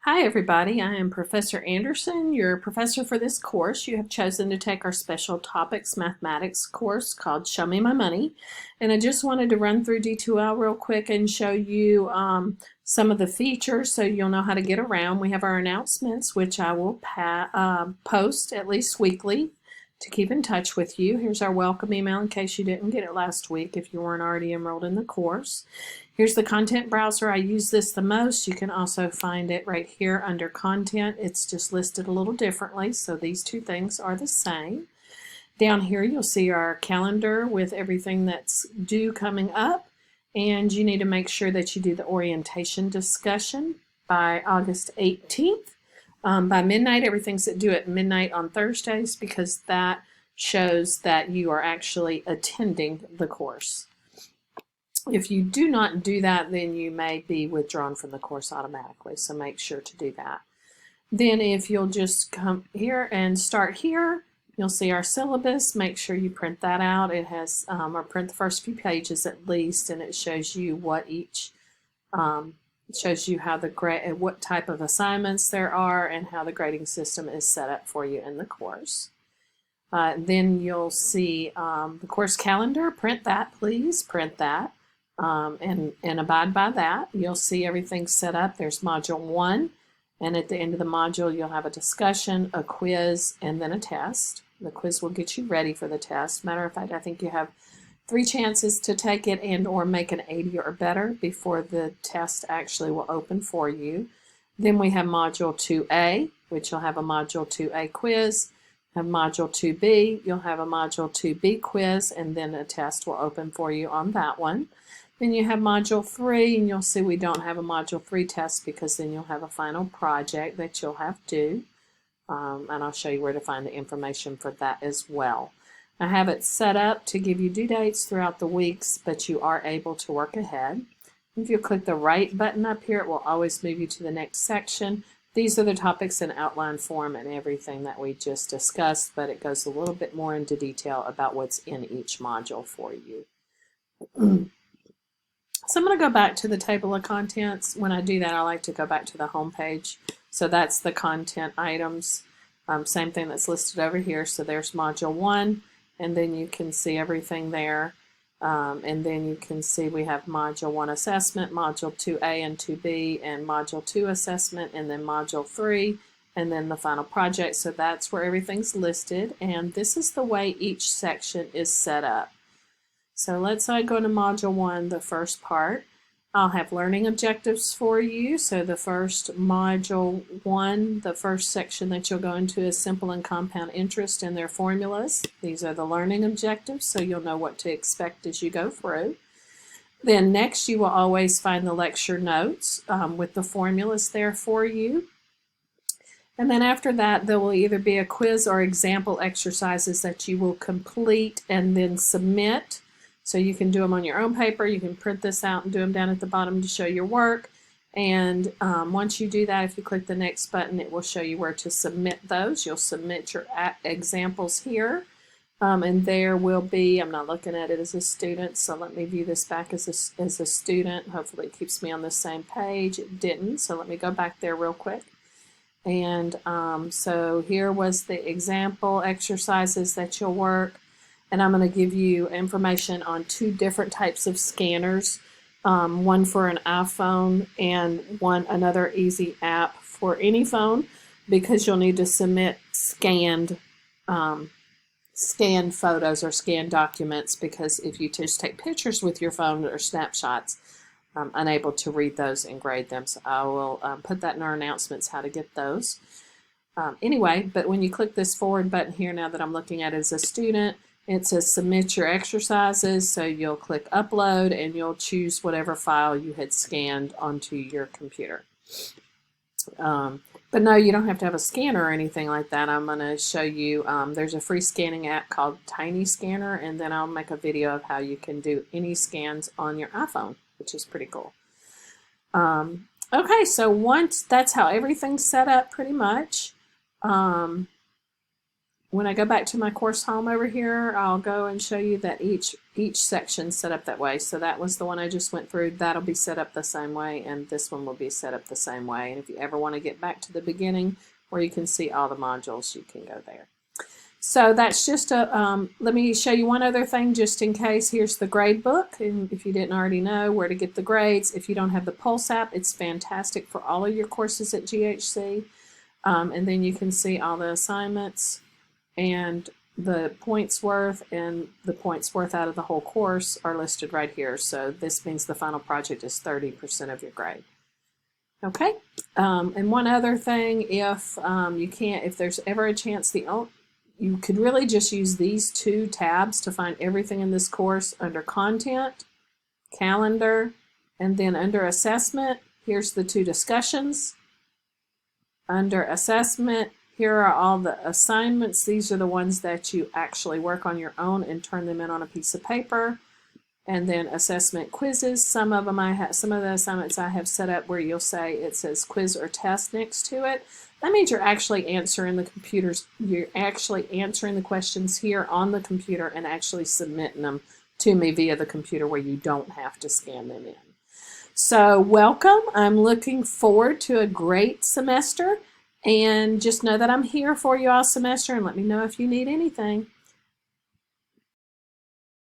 Hi everybody, I am Professor Anderson, your professor for this course. You have chosen to take our special topics mathematics course called Show Me My Money. And I just wanted to run through D2L real quick and show you some of the features so you'll know how to get around. We have our announcements, which I will post at least weekly to keep in touch with you. Here's our welcome email in case you didn't get it last week if you weren't already enrolled in the course. Here's the content browser. I use this the most. You can also find it right here under content. It's just listed a little differently, so these two things are the same. Down here you'll see our calendar with everything that's due coming up, and you need to make sure that you do the orientation discussion by August 18th. By midnight, everything's due at midnight on Thursdays because that shows that you are actually attending the course. If you do not do that, then you may be withdrawn from the course automatically, so make sure to do that. Then if you'll just come here and start here, you'll see our syllabus. Make sure you print that out. It has, or print the first few pages at least, and it shows you what each, it shows you how the grade, what type of assignments there are, and how the grading system is set up for you in the course. Then you'll see the course calendar. Print that, please. Print that. And abide by that. You'll see everything set up. There's module 1, and at the end of the module you'll have a discussion, a quiz, and then a test. The quiz will get you ready for the test. Matter of fact, I think you have 3 chances to take it and or make an 80 or better before the test actually will open for you. Then we have module 2A, which you'll have a module 2A quiz. Have module 2B, you'll have a module 2B quiz, and then a test will open for you on that one. Then you have module 3, and you'll see we don't have a module 3 test because then you'll have a final project that you'll have due. And I'll show you where to find the information for that as well. I have it set up to give you due dates throughout the weeks, but you are able to work ahead. If you click the right button up here, it will always move you to the next section. These are the topics in outline form and everything that we just discussed, but it goes a little bit more into detail about what's in each module for you. So I'm going to go back to the table of contents. When I do that, I like to go back to the home page. So that's the content items. Same thing that's listed over here. So there's module 1, and then you can see everything there. And then you can see we have module 1 assessment, module 2A and 2B, and module 2 assessment, and then module 3, and then the final project. So that's where everything's listed, and this is the way each section is set up. So let's say I go to module 1, the first part. I'll have learning objectives for you. So the first module 1, the first section that you'll go into is simple and compound interest and their formulas. These are the learning objectives, so you'll know what to expect as you go through. Then next you will always find the lecture notes with the formulas there for you. And then after that, there will either be a quiz or example exercises that you will complete and then submit. So you can do them on your own paper. You can print this out and do them down at the bottom to show your work. And once you do that, if you click the next button, it will show you where to submit those. You'll submit your examples here. And there will be, I'm not looking at it as a student, so let me view this back as a student. Hopefully it keeps me on the same page. It didn't, so let me go back there real quick. And so here was the example exercises that you'll work. And I'm going to give you information on 2 different types of scanners, one for an iPhone and another easy app for any phone, because you'll need to submit scanned photos or scanned documents, because if you just take pictures with your phone or snapshots, I'm unable to read those and grade them. So I will put that in our announcements how to get those. Anyway, but when you click this forward button here, now that I'm looking at it as a student, it says submit your exercises, so you'll click upload and you'll choose whatever file you had scanned onto your computer. But no, you don't have to have a scanner or anything like that. I'm going to show you, there's a free scanning app called Tiny Scanner, and then I'll make a video of how you can do any scans on your iPhone, which is pretty cool. Okay, so once that's how everything's set up pretty much. when I go back to my course home over here, I'll go and show you that each section's set up that way. So that was the one I just went through. That'll be set up the same way, and this one will be set up the same way. And if you ever want to get back to the beginning where you can see all the modules, you can go there. So that's just a, let me show you one other thing just in case. Here's the grade book, and if you didn't already know where to get the grades. If you don't have the Pulse app, it's fantastic for all of your courses at GHC. And then you can see all the assignments and the points worth, and the points worth out of the whole course are listed right here. So this means the final project is 30% of your grade. Okay, and one other thing, if if there's ever a chance, you could really just use these two tabs to find everything in this course under Content, Calendar, and then under Assessment, here's the two discussions. Under Assessment, here are all the assignments. These are the ones that you actually work on your own and turn them in on a piece of paper. And then assessment quizzes. Some of the assignments I have set up where you'll say it says quiz or test next to it. That means you're actually answering you're actually answering the questions here on the computer and actually submitting them to me via the computer where you don't have to scan them in. So welcome. I'm looking forward to a great semester, and just know that I'm here for you all semester, and let me know if you need anything.